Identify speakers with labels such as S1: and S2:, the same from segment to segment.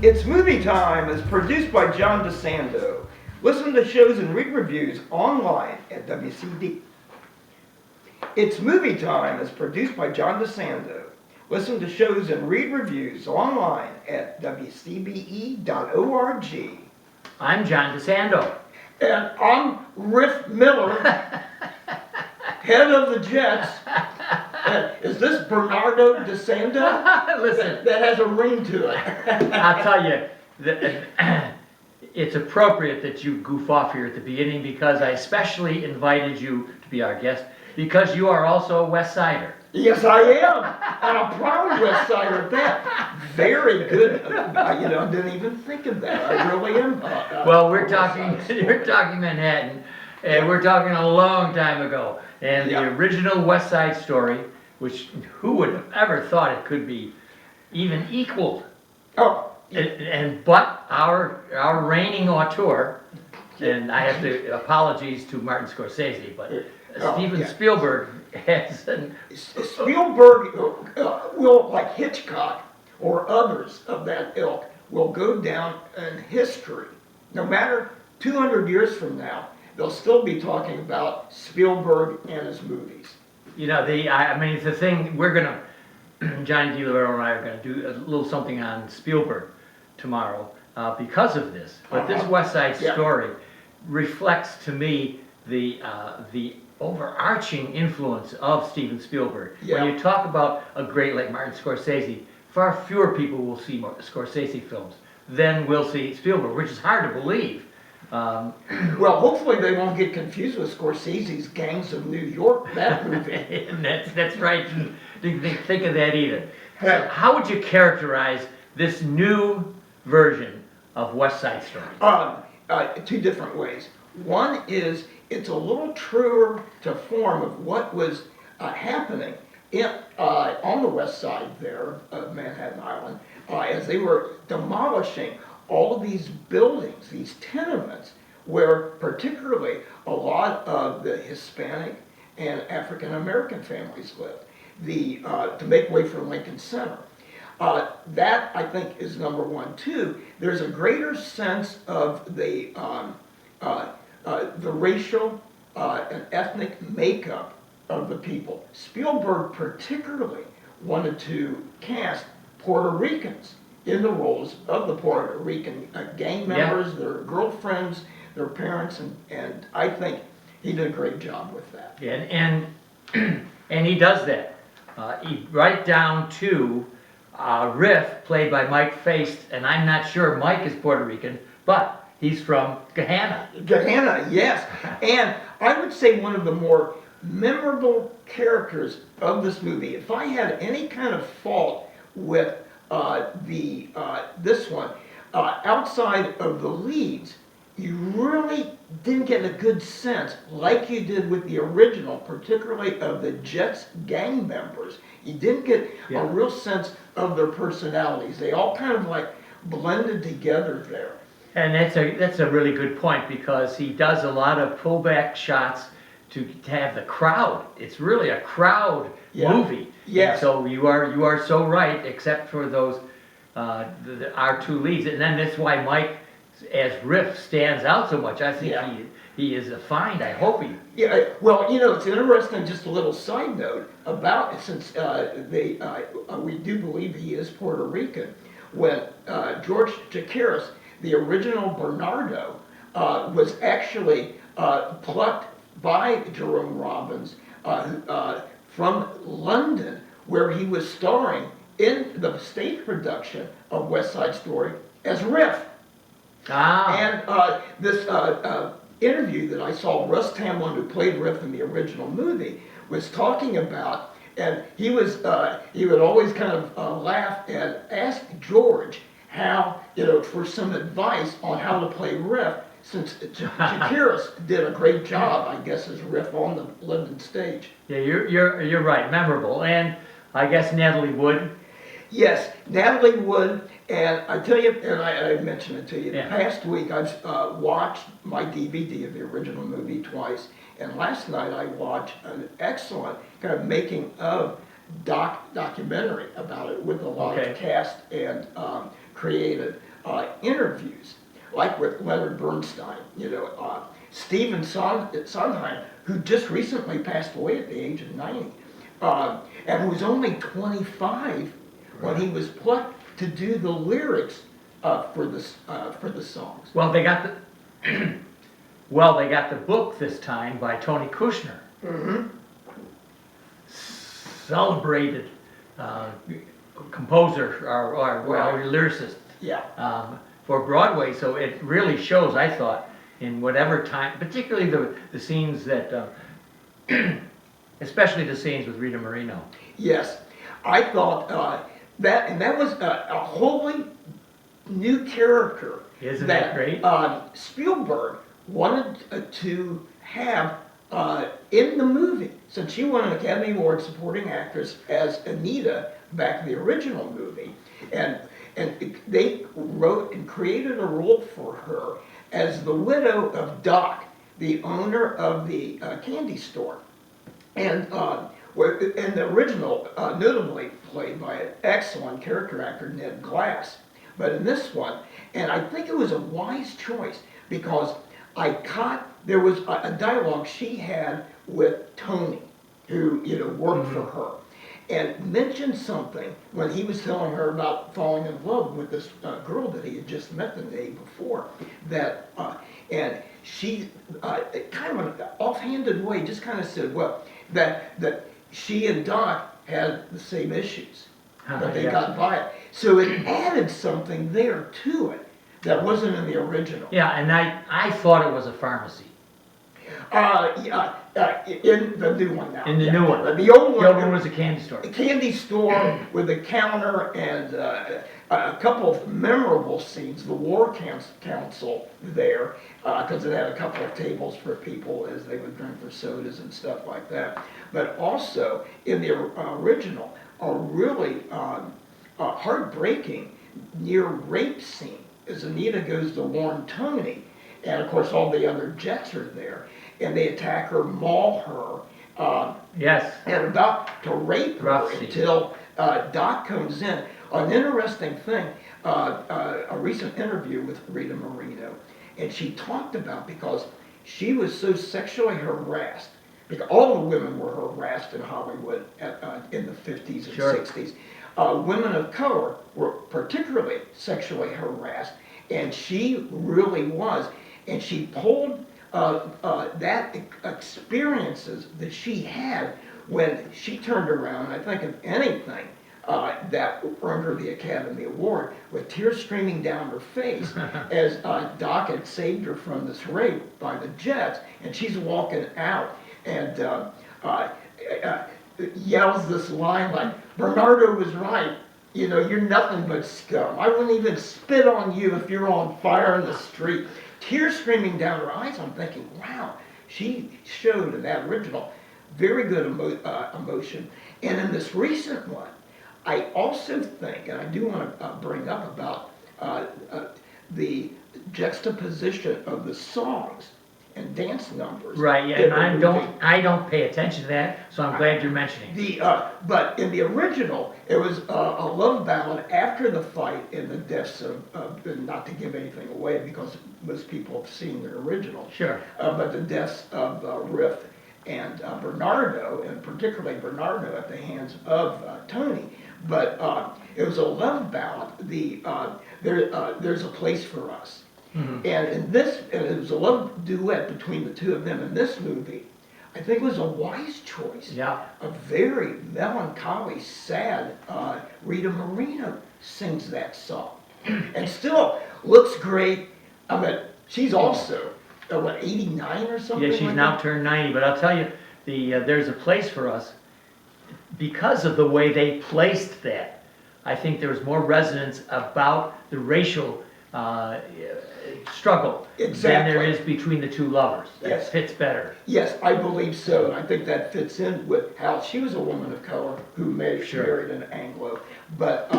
S1: It's Movie Time is produced by John DeSando. Listen to shows and read reviews online at WCD. It's Movie Time is produced by John DeSando. Listen to shows and read reviews online at WCBE.org.
S2: I'm John DeSando.
S1: And I'm Riff Miller, head of the Jets. Is this Bernardo DeSando?
S2: Listen,
S1: That has a ring to it.
S2: I'll tell you, it's appropriate that you goof off here at the beginning because I especially invited you to be our guest because you are also a West Sider.
S1: Yes, I am, and I'm proud West Sider at that. Very good. I didn't even think of that. I really am.
S2: Well, we're talking Manhattan, and we're talking a long time ago. And the original West Side Story, which who would have ever thought it could be even equaled?
S1: Oh.
S2: But our reigning auteur, and I have to apologies to Martin Scorsese, but Steven Spielberg has
S1: Spielberg will, like Hitchcock or others of that ilk, will go down in history. No matter 200 years from now, they'll still be talking about Spielberg and his movies.
S2: You know, it's the thing, we're going to, Johnny DiLorenzo and I are going to do a little something on Spielberg tomorrow because of this. But this West Side Story reflects to me the overarching influence of Steven Spielberg.
S1: Yeah.
S2: When you talk about a great like Martin Scorsese, far fewer people will see Scorsese films than will see Spielberg, which is hard to believe.
S1: Well, hopefully they won't get confused with Scorsese's Gangs of New York, that movie.
S2: that's right. Didn't think of that either. So how would you characterize this new version of West Side Story?
S1: Two different ways. One is it's a little truer to form of what was happening on the west side there of Manhattan Island as they were demolishing all of these buildings, these tenements, where particularly a lot of the Hispanic and African American families lived, to make way for Lincoln Center. That, I think, is number one. Two, there's a greater sense of the racial and ethnic makeup of the people. Spielberg particularly wanted to cast Puerto Ricans in the roles of the Puerto Rican gang members, their girlfriends, their parents, and I think he did a great job with that.
S2: And he does that. Right down to Riff, played by Mike Faist, and I'm not sure Mike is Puerto Rican, but he's from Gahanna.
S1: Gahanna, yes. And I would say one of the more memorable characters of this movie, if I had any kind of fault with this one, outside of the leads, you really didn't get a good sense, like you did with the original, particularly of the Jets gang members. You didn't get a real sense of their personalities. They all kind of like blended together there.
S2: And that's a really good point because he does a lot of pullback shots to have the crowd. It's really a crowd movie.
S1: Yes.
S2: So you are so right, except for those our two leads, and then that's why Mike as Riff stands out so much. I think he is a find. I hope he.
S1: Yeah. Well, it's interesting. Just a little side note about since we do believe he is Puerto Rican. When George Chakiris, the original Bernardo, was actually plucked by Jerome Robbins from London, where he was starring in the stage production of West Side Story as Riff. And this interview that I saw, Russ Tamblyn, who played Riff in the original movie, was talking about, and he would always kind of laugh and ask George how, for some advice on how to play Riff, since Chakiris did a great job, I guess, as Riff on the London stage.
S2: Yeah, you're right, memorable, and I guess Natalie Wood.
S1: Yes, Natalie Wood, and I tell you, and I mentioned it to you, the past week I've watched my DVD of the original movie twice, and last night I watched an excellent kind of making of documentary about it with a lot of cast and created interviews, like with Leonard Bernstein, Stephen Sondheim, who just recently passed away at the age of 90, and who was only 25 when he was plucked to do the lyrics for the songs.
S2: Well, they got the well, they got the book this time by Tony Kushner.
S1: Mm-hmm.
S2: Celebrated composer or lyricist
S1: Yeah.
S2: For Broadway. So it really shows, I thought, in whatever time, particularly the scenes that, especially the scenes with Rita Moreno.
S1: Yes, I thought that was a wholly new character.
S2: Isn't that great?
S1: Spielberg wanted to have in the movie, since she won an Academy Award supporting actress as Anita back in the original movie, and they wrote and created a role for her as the widow of Doc, the owner of the candy store. And in the original, notably played by an excellent character actor, Ned Glass. But in this one, and I think it was a wise choice, because I caught, there was a dialogue she had with Tony, who worked for her, and mentioned something when he was telling her about falling in love with this girl that he had just met the day before, that and she kind of in an offhanded way just kind of said, well, that she and Doc had the same issues, that they got by it. So it added something there to it that wasn't in the original.
S2: Yeah, and I thought it was a pharmacy.
S1: In the new one now.
S2: In the new one.
S1: The old one.
S2: The old one was a candy store.
S1: A candy store with a counter and a couple of memorable scenes. The War Council there, because it had a couple of tables for people as they would drink their sodas and stuff like that. But also in the original, a really heartbreaking near rape scene as Anita goes to warn Tony, and of course all the other Jets are there, and they attack her, maul her,
S2: Yes.
S1: and about to rape her
S2: Rough scene.
S1: until Doc comes in. An interesting thing, a recent interview with Rita Moreno, and she talked about, because she was so sexually harassed, because all the women were harassed in Hollywood in the 50s and
S2: Sure.
S1: 60s. Women of color were particularly sexually harassed, and she really was. And she pulled that experiences that she had when she turned around, I think, if anything, that earned her the Academy Award, with tears streaming down her face as Doc had saved her from this rape by the Jets, and she's walking out and yells this line like, "Bernardo was right, you're nothing but scum. I wouldn't even spit on you if you're on fire in the street." Tears streaming down her eyes. I'm thinking, wow, she showed in that original very good emotion. And in this recent one, I also think, and I do want to bring up about the juxtaposition of the songs and dance numbers.
S2: Right, yeah, and I don't pay attention to that, so I'm glad you're mentioning it.
S1: But in the original, it was a love ballad after the fight and the deaths of not to give anything away because most people have seen the original.
S2: Sure.
S1: But the deaths of Riff and Bernardo, and particularly Bernardo at the hands of Tony. But it was a love ballad. There's a Place for Us. Mm-hmm. And in this, and it was a love duet between the two of them in this movie. I think it was a wise choice.
S2: Yeah.
S1: A very melancholy, sad Rita Moreno sings that song, and still looks great. I mean, she's also 89 or something.
S2: Yeah, she's
S1: like
S2: now
S1: that?
S2: turned 90. But I'll tell you, There's a Place for Us, because of the way they placed that. I think there was more resonance about the racial struggle
S1: Exactly.
S2: than there is between the two lovers.
S1: Yes.
S2: It fits better.
S1: Yes, I believe so, and I think that fits in with how she was a woman of color who married an Anglo. But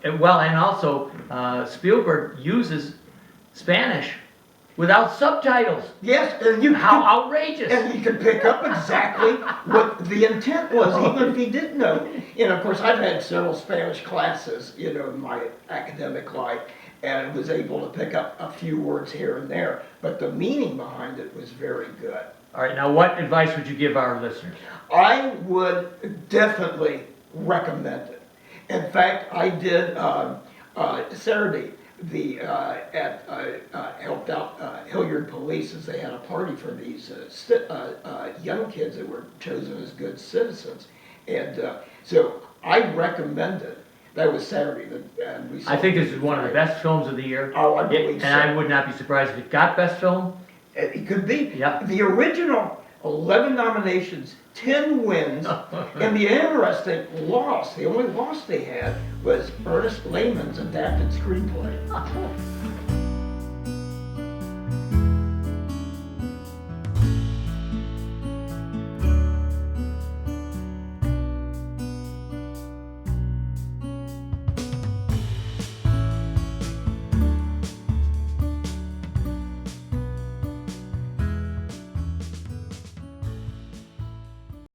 S2: And also Spielberg uses Spanish without subtitles.
S1: yes, and
S2: How outrageous!
S1: and you can pick up exactly what the intent was, even if he didn't know. Of course, I've had several Spanish classes, in my academic life, and was able to pick up a few words here and there, but the meaning behind it was very good.
S2: All right, now what advice would you give our listeners?
S1: I would definitely recommend it. In fact, I did Saturday helped out Hilliard Police as they had a party for these young kids that were chosen as good citizens, and so I recommend it. That was Saturday, and we saw
S2: I think this is one of the best films of the year.
S1: Oh, I believe so.
S2: And I would not be surprised if it got best film.
S1: It could be.
S2: Yep.
S1: The original 11 nominations, 10 wins, and the interesting loss, the only loss they had was Ernest Lehman's adapted screenplay.